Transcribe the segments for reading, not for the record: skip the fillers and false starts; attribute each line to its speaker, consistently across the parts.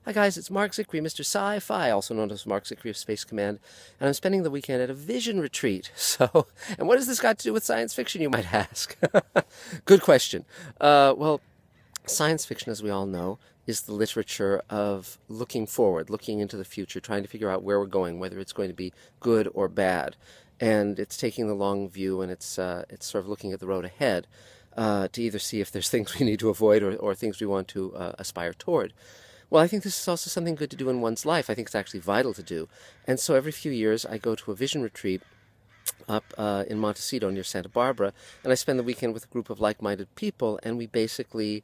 Speaker 1: Hi guys, it's Marc Zicree, Mr. Sci-Fi, also known as Marc Zicree of Space Command, and I'm spending the weekend at a vision retreat. And what has this got to do with science fiction, you might ask? Good question. Well, science fiction, as we all know, is the literature of looking forward, looking into the future, trying to figure out where we're going, whether it's going to be good or bad. And it's taking the long view, and it's sort of looking at the road ahead to either see if there's things we need to avoid or things we want to aspire toward. Well, I think this is also something good to do in one's life. I think it's actually vital to do. And so every few years I go to a vision retreat up in Montecito near Santa Barbara, and I spend the weekend with a group of like-minded people, and we basically,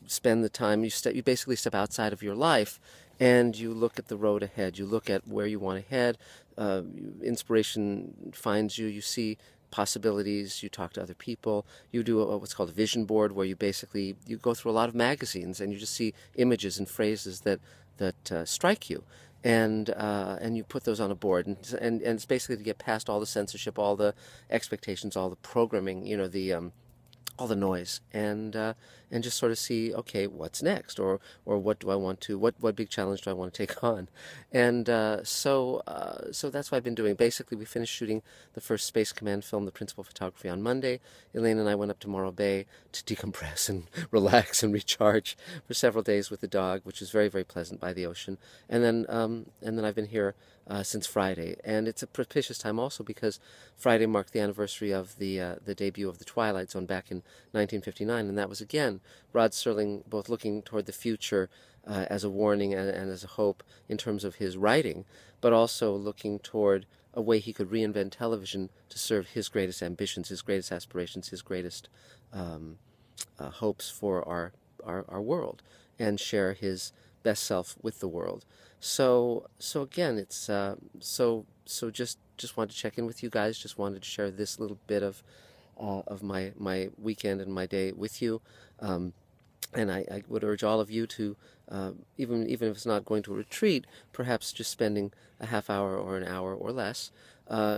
Speaker 1: spend the time, you basically step outside of your life, and you look at the road ahead. You look at where you want to head. Inspiration finds you. You see possibilities. You talk to other people. You do what's called a vision board, where you go through a lot of magazines and you just see images and phrases that strike you, and you put those on a board, and it's basically to get past all the censorship, all the expectations, all the programming, all the noise, and just sort of see, okay, what's next, or what do I want to, what big challenge do I want to take on, and so that's what I've been doing. Basically, we finished shooting the first Space Command film, the principal photography, on Monday. Elaine and I went up to Morro Bay to decompress and relax and recharge for several days with the dog, which was very, very pleasant by the ocean, and then I've been here since Friday, and it's a propitious time also because Friday marked the anniversary of the debut of the Twilight Zone back in 1959, and that was again Rod Serling both looking toward the future as a warning and as a hope in terms of his writing, but also looking toward a way he could reinvent television to serve his greatest ambitions, his greatest aspirations, his greatest hopes for our world, and share his best self with the world. So again, it's just wanted to check in with you guys. Just wanted to share this little bit of my weekend and my day with you. And I would urge all of you to, even if it's not going to a retreat, perhaps just spending a half hour or an hour or less,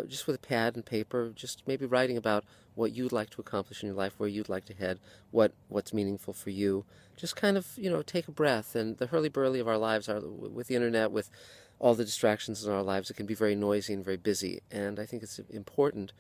Speaker 1: just with a pad and paper, just maybe writing about what you'd like to accomplish in your life, where you'd like to head, what's meaningful for you. Just kind of, take a breath. And the hurly-burly of our lives, with the internet, with all the distractions in our lives, it can be very noisy and very busy. And I think it's important,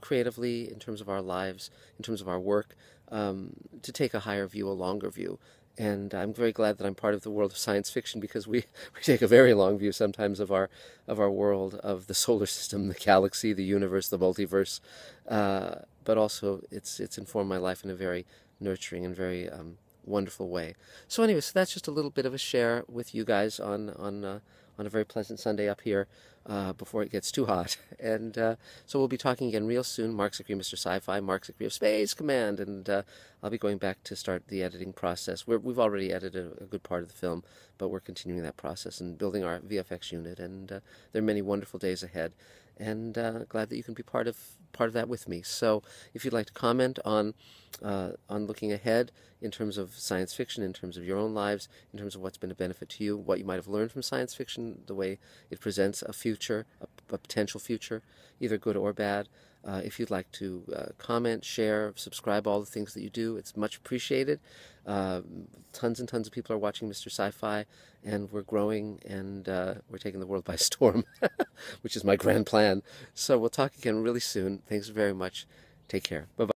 Speaker 1: creatively, in terms of our lives, in terms of our work, to take a higher view, a longer view. And I'm very glad that I'm part of the world of science fiction, because we take a very long view sometimes of our world, of the solar system, the galaxy, the universe, the multiverse. But also it's informed my life in a very nurturing and very wonderful way. So anyway, so that's just a little bit of a share with you guys on a very pleasant Sunday up here before it gets too hot. And so we'll be talking again real soon. Marc Zicree, Mr. Sci-Fi, Marc Zicree of Space Command, and I'll be going back to start the editing process. We've already edited a good part of the film, but we're continuing that process and building our VFX unit, and there are many wonderful days ahead. And glad that you can be part of that with me. So if you'd like to comment on looking ahead in terms of science fiction, in terms of your own lives, in terms of what's been a benefit to you, what you might have learned from science fiction, the way it presents a future, a potential future, either good or bad. If you'd like to comment, share, subscribe, all the things that you do, it's much appreciated. Tons and tons of people are watching Mr. Sci-Fi, and we're growing, and we're taking the world by storm, which is my grand plan. So we'll talk again really soon. Thanks very much. Take care. Bye-bye.